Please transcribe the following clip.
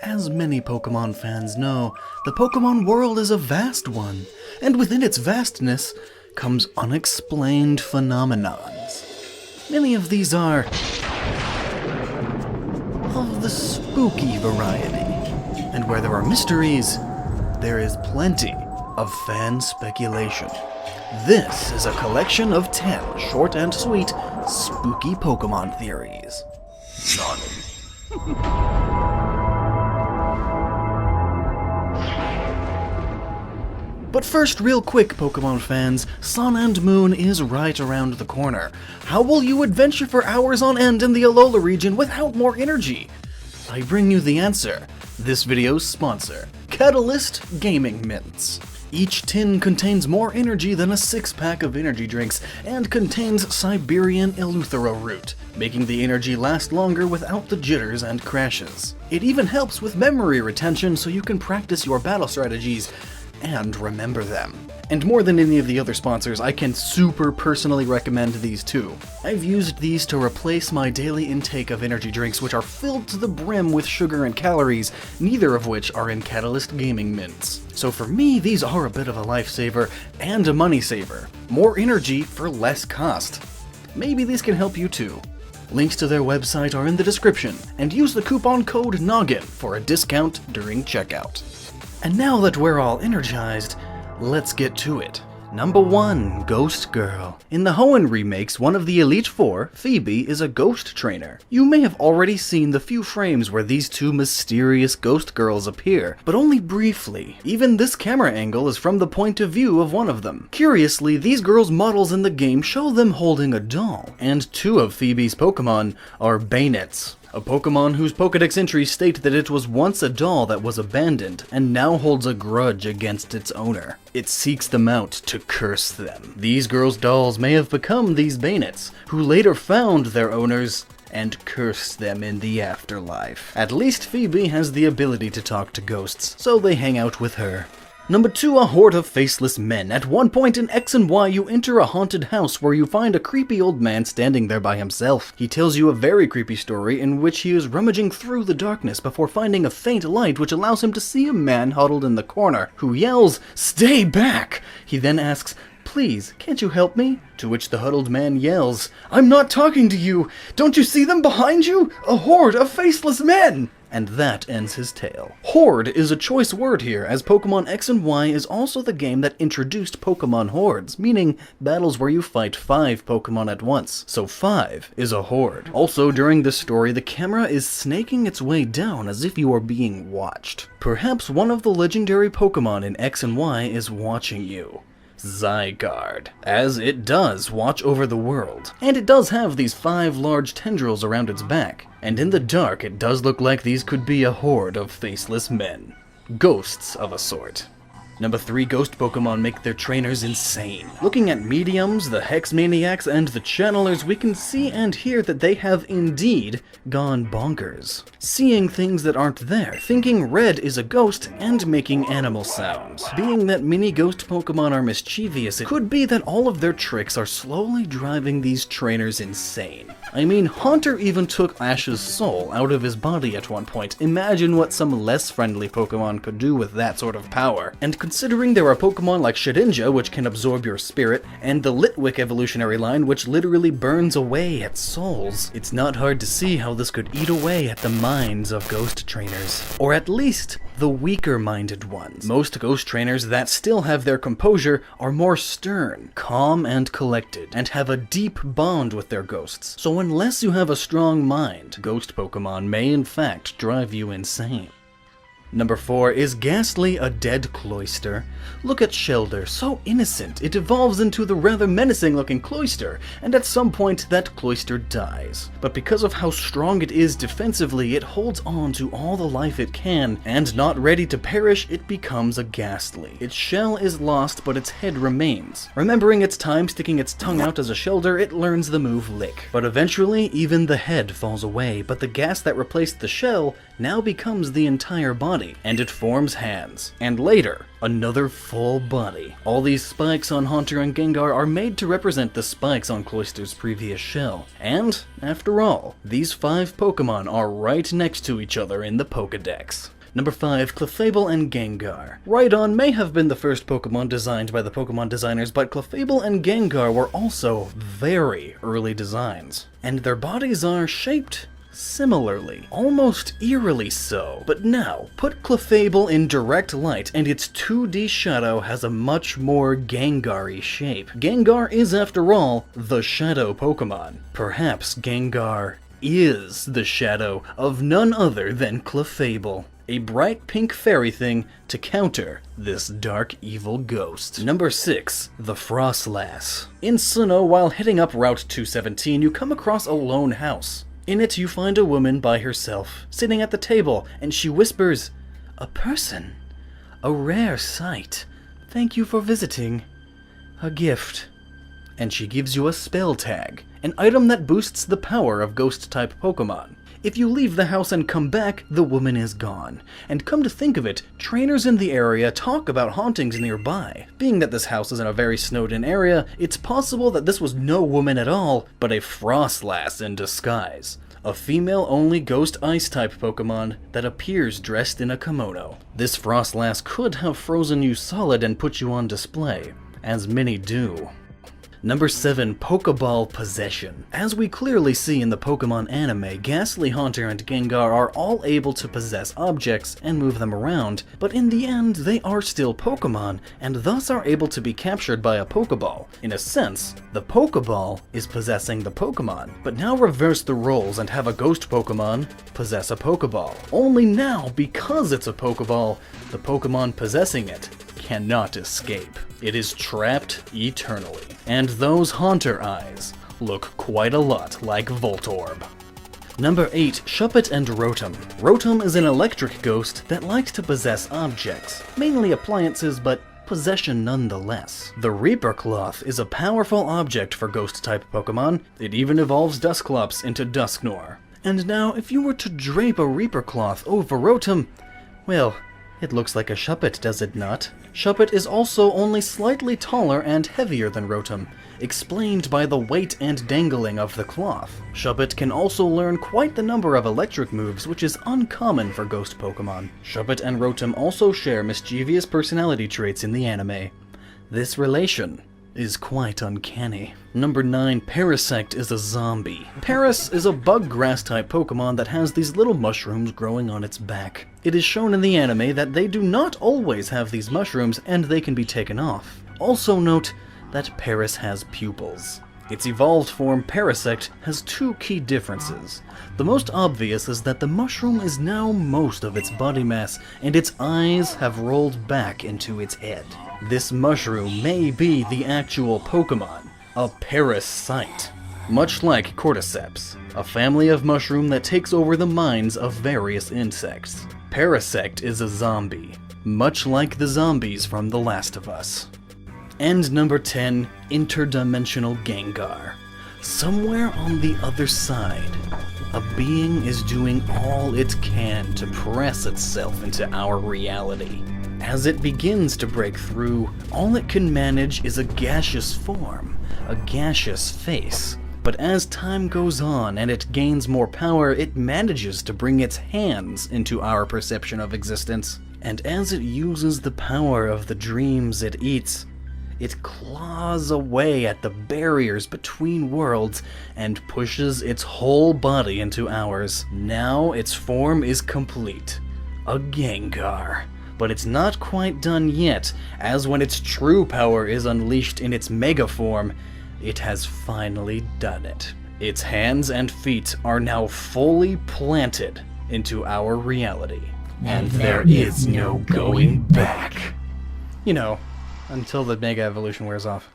As many Pokemon fans know, the Pokemon world is a vast one, and within its vastness comes unexplained phenomenons. Many of these are of the spooky variety, and where there are mysteries, there is plenty of fan speculation. This is a collection of 10 short and sweet, spooky Pokemon theories. But first, real quick, Pokemon fans, Sun and Moon is right around the corner. How will you adventure for hours on end in the Alola region without more energy? I bring you the answer. This video's sponsor, Catalyst Gaming Mints. Each tin contains more energy than a 6-pack of energy drinks, and contains Siberian Eleuthero root, making the energy last longer without the jitters and crashes. It even helps with memory retention so you can practice your battle strategies and remember them. And more than any of the other sponsors, I can super personally recommend these too. I've used these to replace my daily intake of energy drinks, which are filled to the brim with sugar and calories, neither of which are in Catalyst Gaming Mints. So for me, these are a bit of a lifesaver and a money saver. More energy for less cost. Maybe these can help you too. Links to their website are in the description, and use the coupon code Gnoggin for a discount during checkout. And now that we're all energized, let's get to it. Number 1, Ghost Girl. In the Hoenn remakes, one of the Elite Four, Phoebe, is a ghost trainer. You may have already seen the few frames where these two mysterious ghost girls appear, but only briefly. Even this camera angle is from the point of view of one of them. Curiously, these girls' models in the game show them holding a doll, and 2 of Phoebe's Pokemon are Bayonets, a Pokemon whose Pokedex entries state that it was once a doll that was abandoned, and now holds a grudge against its owner. It seeks them out to curse them. These girls' dolls may have become these Bayonets, who later found their owners and cursed them in the afterlife. At least Phoebe has the ability to talk to ghosts, so they hang out with her. Number 2, a horde of faceless men. At one point in X and Y, you enter a haunted house where you find a creepy old man standing there by himself. He tells you a very creepy story in which he is rummaging through the darkness before finding a faint light which allows him to see a man huddled in the corner, who yells, "Stay back!" He then asks, "Please, can't you help me?" To which the huddled man yells, "I'm not talking to you! Don't you see them behind you? A horde of faceless men!" And that ends his tale. Horde is a choice word here, as Pokemon X and Y is also the game that introduced Pokemon hordes, meaning battles where you fight 5 Pokemon at once. So 5 is a horde. Also, during this story, the camera is snaking its way down as if you are being watched. Perhaps one of the legendary Pokemon in X and Y is watching you. Zygarde, as it does watch over the world. And it does have these 5 large tendrils around its back. And in the dark, it does look like these could be a horde of faceless men. Ghosts of a sort. Number 3, ghost Pokemon make their trainers insane. Looking at mediums, the Hex Maniacs, and the Channelers, we can see and hear that they have indeed gone bonkers. Seeing things that aren't there, thinking red is a ghost, and making animal sounds. Being that many ghost Pokemon are mischievous, it could be that all of their tricks are slowly driving these trainers insane. I mean, Haunter even took Ash's soul out of his body at one point. Imagine what some less friendly Pokemon could do with that sort of power. And considering there are Pokemon like Shedinja, which can absorb your spirit, and the Litwick evolutionary line, which literally burns away at souls, it's not hard to see how this could eat away at the minds of ghost trainers. Or at least, the weaker-minded ones. Most ghost trainers that still have their composure are more stern, calm, and collected, and have a deep bond with their ghosts. So unless you have a strong mind, ghost Pokemon may in fact drive you insane. Number 4, is Ghastly a dead Cloister? Look at Shelder, so innocent, it evolves into the rather menacing looking Cloister, and at some point that Cloister dies. But because of how strong it is defensively, it holds on to all the life it can, and not ready to perish, it becomes a Ghastly. Its shell is lost, but its head remains. Remembering its time sticking its tongue out as a Shelder, it learns the move Lick. But eventually, even the head falls away, but the gas that replaced the shell now becomes the entire body, and it forms hands, and later, another full body. All these spikes on Haunter and Gengar are made to represent the spikes on Cloister's previous shell. And, after all, these 5 Pokemon are right next to each other in the Pokedex. Number 5, Clefable and Gengar. Rhydon may have been the first Pokemon designed by the Pokemon designers, but Clefable and Gengar were also very early designs. And their bodies are shaped similarly, almost eerily so. But now, put Clefable in direct light and its 2D shadow has a much more Gengar-y shape. Gengar is, after all, the shadow Pokemon. Perhaps Gengar is the shadow of none other than Clefable, a bright pink fairy thing to counter this dark evil ghost. Number 6, the Frostlass. In Sinnoh, while heading up Route 217, you come across a lone house. In it, you find a woman by herself, sitting at the table, and she whispers, "A person. A rare sight. Thank you for visiting. A gift." And she gives you a spell tag, an item that boosts the power of ghost-type Pokemon. If you leave the house and come back, the woman is gone. And come to think of it, trainers in the area talk about hauntings nearby. Being that this house is in a very snowed-in area, it's possible that this was no woman at all, but a Frostlass in disguise. A female-only ghost ice-type Pokemon that appears dressed in a kimono. This Frostlass could have frozen you solid and put you on display, as many do. Number 7, Pokball Possession. As we clearly see in the Pokemon anime, Ghastly, Haunter, and Gengar are all able to possess objects and move them around, but in the end they are still Pokemon, and thus are able to be captured by a Pokeball. In a sense, the Pokeball is possessing the Pokemon, but now reverse the roles and have a ghost Pokemon possess a Pokeball. Only now, because it's a Pokeball, the Pokemon possessing it cannot escape. It is trapped eternally. And those Haunter eyes look quite a lot like Voltorb. Number 8, Shuppet and Rotom. Rotom is an electric ghost that likes to possess objects, mainly appliances, but possession nonetheless. The Reaper Cloth is a powerful object for ghost-type Pokemon. It even evolves Dusclops into Dusknoir. And now, if you were to drape a Reaper Cloth over Rotom, well, it looks like a Shuppet, does it not? Shuppet is also only slightly taller and heavier than Rotom, explained by the weight and dangling of the cloth. Shuppet can also learn quite the number of electric moves, which is uncommon for ghost Pokemon. Shuppet and Rotom also share mischievous personality traits in the anime. This relation is quite uncanny. Number 9, Parasect is a zombie. Paras is a bug grass type Pokemon that has these little mushrooms growing on its back. It is shown in the anime that they do not always have these mushrooms and they can be taken off. Also note that Paras has pupils. Its evolved form, Parasect, has 2 key differences. The most obvious is that the mushroom is now most of its body mass, and its eyes have rolled back into its head. This mushroom may be the actual Pokemon, a parasite, much like Cordyceps, a family of mushroom that takes over the minds of various insects. Parasect is a zombie, much like the zombies from The Last of Us. And number 10, Interdimensional Gengar. Somewhere on the other side, a being is doing all it can to press itself into our reality. As it begins to break through, all it can manage is a gaseous form, a gaseous face. But as time goes on and it gains more power, it manages to bring its hands into our perception of existence. And as it uses the power of the dreams it eats, it claws away at the barriers between worlds and pushes its whole body into ours. Now its form is complete. A Gengar. But it's not quite done yet, as when its true power is unleashed in its mega form, it has finally done it. Its hands and feet are now fully planted into our reality. And there is no going back. You know, until the Mega Evolution wears off.